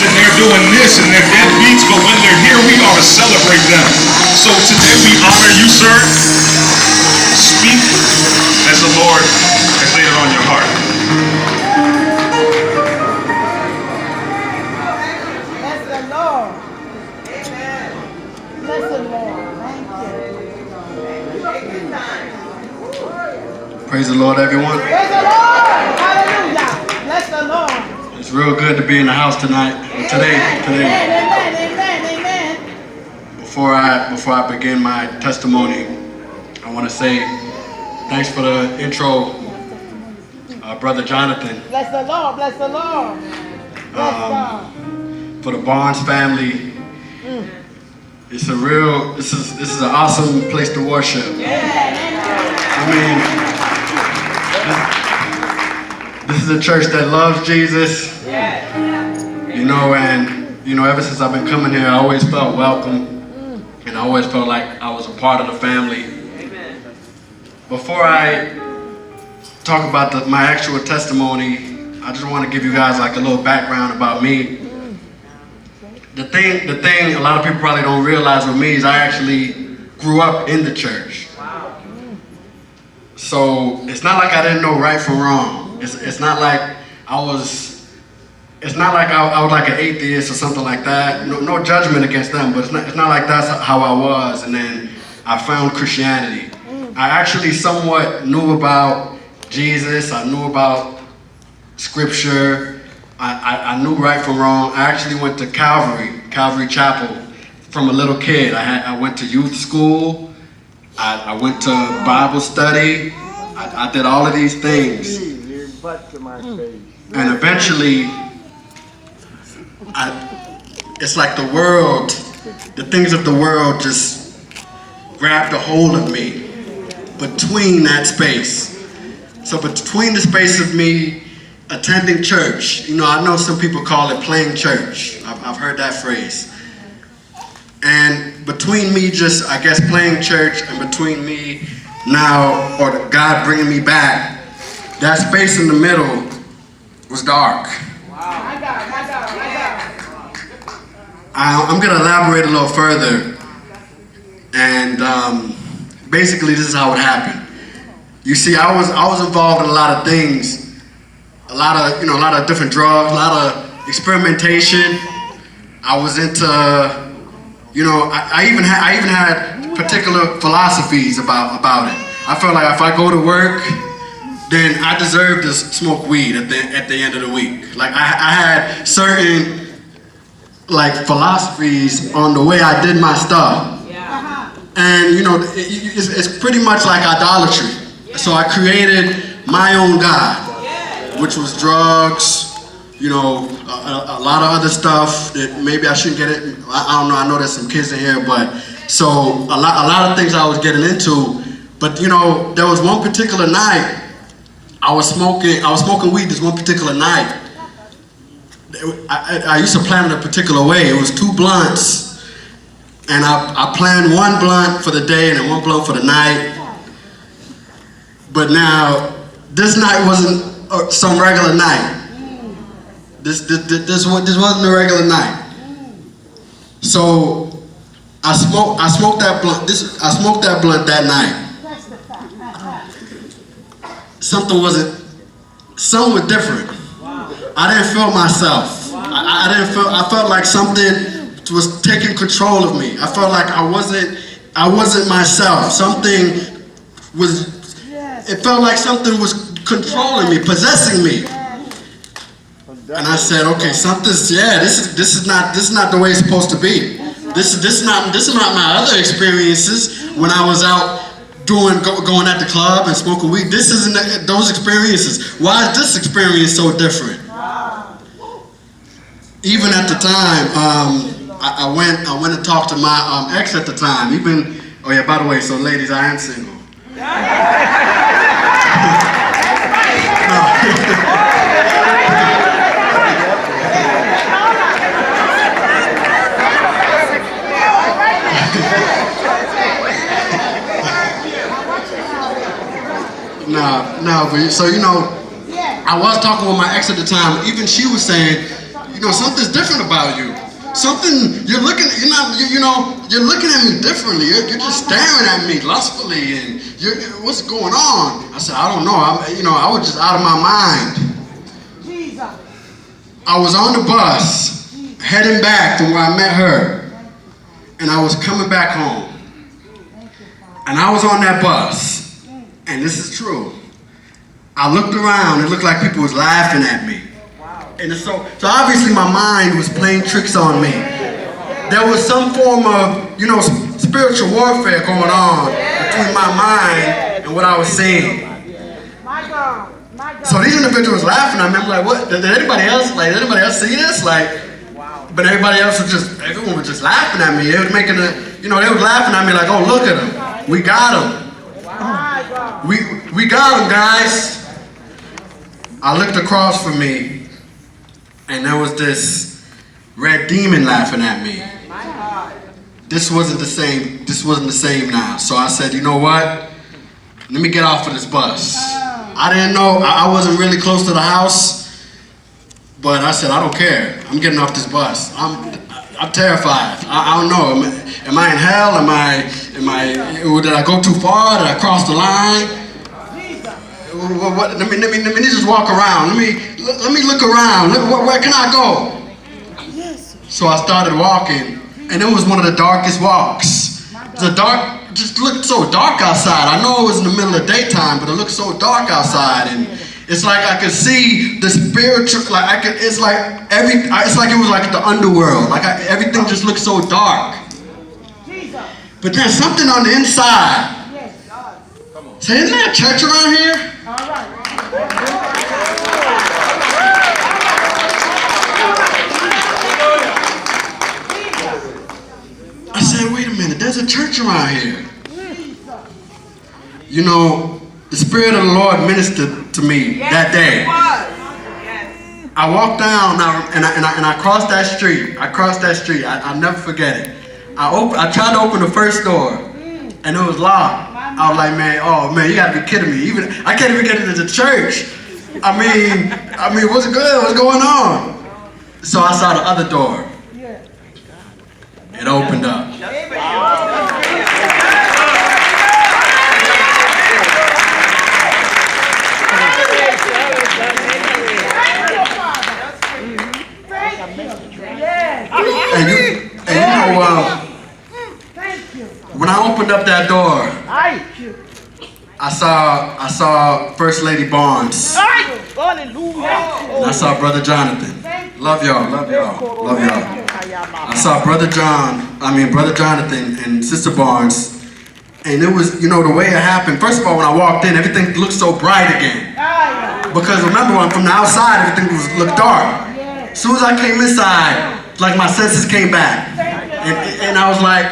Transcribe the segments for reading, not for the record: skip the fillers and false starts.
and they're doing this and they're deadbeats, but when they're here, we ought to celebrate them. So today we honor you, sir. Speak as the Lord has laid it on your heart. Bless the Lord. Amen. Bless the Lord. Thank you. Praise the Lord, everyone. Praise the Lord. Hallelujah. Bless the Lord. It's real good to be in the house tonight. Today. Amen. Before I begin my testimony, I want to say thanks for the intro, Brother Jonathan. Bless the Lord. Bless the Lord. Bless God. For the Barnes family. It's this is an awesome place to worship. I mean, this is a church that loves Jesus. You know, and you know, ever since I've been coming here, I always felt welcome, and I always felt like I was a part of the family. Before I talk about my actual testimony, I just want to give you guys like a little background about me. The thing a lot of people probably don't realize with me is I actually grew up in the church. So it's not like I didn't know right from wrong. It's not like I was like an atheist or something like that. No judgment against them, but it's not like that's how I was. And then I found Christianity. I actually somewhat knew about Jesus. I knew about Scripture. I knew right from wrong. I actually went to Calvary Chapel from a little kid. I went to youth school. I went to Bible study. I did all of these things. And eventually, it's like the world, the things of the world just grabbed a hold of me between that space. So between the space of me attending church, you know, I know some people call it playing church. I've heard that phrase. And between me just, I guess, playing church and between me now, or God bringing me back, that space in the middle was dark. My God. I'm going to elaborate a little further. And basically, this is how it happened. You see, I was involved in a lot of things, a lot of different drugs, a lot of experimentation. I was into, I even had particular philosophies about it. I felt like if I go to work, then I deserve to smoke weed at the end of the week. Like I had certain like philosophies on the way I did my stuff. And it's pretty much like idolatry. So I created my own God, which was drugs, a lot of other stuff that maybe I shouldn't get it. I don't know. I know there's some kids in here, but so a lot of things I was getting into. But there was one particular night I was smoking weed. This one particular night, I used to plan it a particular way. It was 2 blunts, and I planned 1 blunt for the day and then 1 blunt for the night. But now, this night wasn't some regular night. This wasn't a regular night. So I smoked that blunt. I smoked that blunt that night. Something was different. I didn't feel myself. I felt like something was taking control of me. I felt like I wasn't myself. It felt like something was controlling me, possessing me. And I said, okay, this is not the way it's supposed to be. This is not my other experiences when I was out going at the club and smoking weed. This isn't those experiences. Why is this experience so different? Even at the time, I went and talked to my ex at the time. By the way, so ladies, I am single. No, but so I was talking with my ex at the time. Even she was saying, something's different about you. Something you're looking at me differently. You're just staring at me lustfully, and what's going on? I said, I don't know. I was just out of my mind. Jesus. I was on the bus heading back from where I met her, and I was coming back home. And I was on that bus, and this is true. I looked around. It looked like people was laughing at me. And so obviously my mind was playing tricks on me. There was some form of, spiritual warfare going on between my mind and what I was seeing. My God. My God. So these individuals laughing at me. I'm like, what? Did anybody else see this? But everyone was just laughing at me. They was making they was laughing at me like, oh, look at them. We got them. My God. We got them, guys. I looked across from me, and there was this red demon laughing at me. My God. This wasn't the same. This wasn't the same now. So I said, you know what? Let me get off of this bus. I didn't know. I wasn't really close to the house, but I said, I don't care. I'm getting off this bus. I'm terrified. I don't know. Am I in hell? Did I go too far? Did I cross the line? Let me just walk around. Let me look around. Where can I go? So I started walking, and it was one of the darkest walks. Just looked so dark outside. I know it was in the middle of the daytime, but it looked so dark outside, and it's like I could see the spiritual. It's like it was like the underworld. Everything just looked so dark. But there's something on the inside. Say, isn't there a church around here? All right. I said, wait a minute, there's a church around here. The Spirit of the Lord ministered to me that day. I walked down and I crossed that street. I'll never forget it. I tried to open the first door, and it was locked. I was like, man, you gotta be kidding me. I can't even get into the church. I mean, what's good? What's going on? So I saw the other door. It opened up. When I opened up that door, I saw First Lady Barnes. Hallelujah. And I saw Brother Jonathan. Love y'all. I saw Brother Jonathan and Sister Barnes. And it was, the way it happened. First of all, when I walked in, everything looked so bright again. Because remember, from the outside, everything looked dark. As soon as I came inside, like my senses came back. And I was like,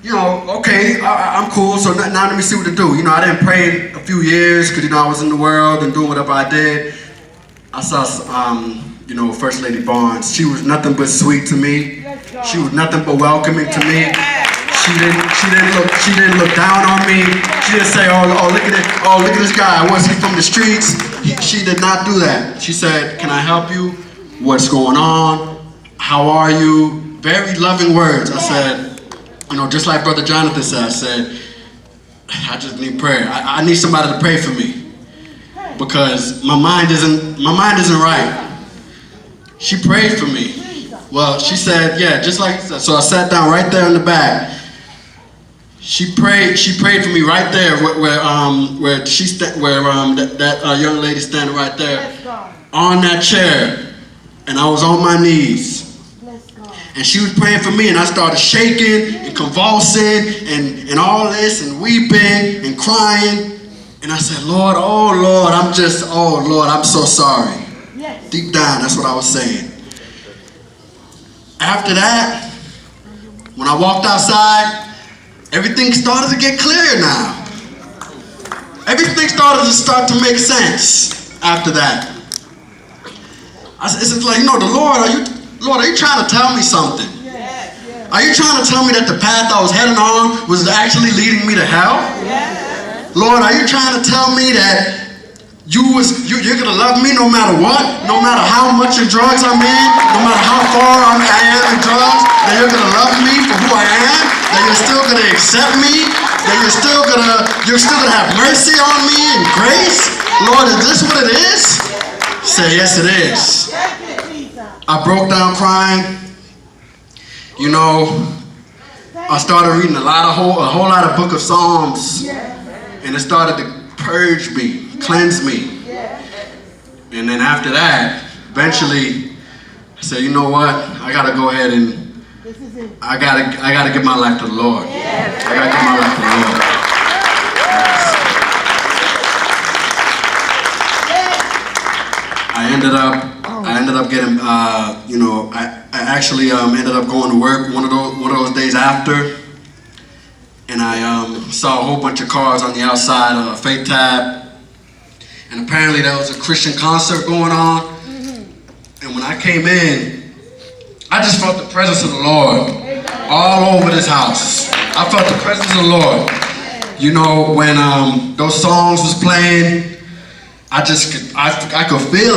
okay, I'm cool, so now let me see what to do. I didn't pray in a few years because, I was in the world and doing whatever I did. I saw, First Lady Barnes. She was nothing but sweet to me. She was nothing but welcoming to me. She didn't look down on me. She didn't say, oh, look at it. Oh, look at this guy. Was he from the streets? She did not do that. She said, can I help you? What's going on? How are you? Very loving words. I said, just like Brother Jonathan said, I said, I just need prayer. I need somebody to pray for me because my mind isn't right. She prayed for me. Well, she said, yeah, just like that. So I sat down right there in the back. She prayed for me right there where that young lady standing right there on that chair, and I was on my knees. And she was praying for me, and I started shaking and convulsing and all this and weeping and crying. And I said, Lord, I'm so sorry. Deep down, that's what I was saying. After that, when I walked outside, everything started to get clear now. Everything started to make sense after that. It's like, Lord, are you trying to tell me something? Are you trying to tell me that the path I was heading on was actually leading me to hell? Lord, are you trying to tell me that you're gonna love me no matter what, no matter how much in drugs I'm in, no matter how far I am in drugs, that you're gonna love me for who I am, that you're still gonna accept me, that you're still gonna have mercy on me and grace. Lord, is this what it is? Say, yes, it is. I broke down crying. You know, I started reading a whole lot of Book of Psalms, and it started to purge me, cleanse me. And then after that, eventually, I said, you know what? I gotta go ahead and I gotta give my life to the Lord. I gotta give my life to the Lord. I ended up getting, I actually ended up going to work one of those days after, and I saw a whole bunch of cars on the outside of Faith Tab, and apparently there was a Christian concert going on, and when I came in, I just felt the presence of the Lord all over this house. I felt the presence of the Lord. You know, when those songs was playing, I could feel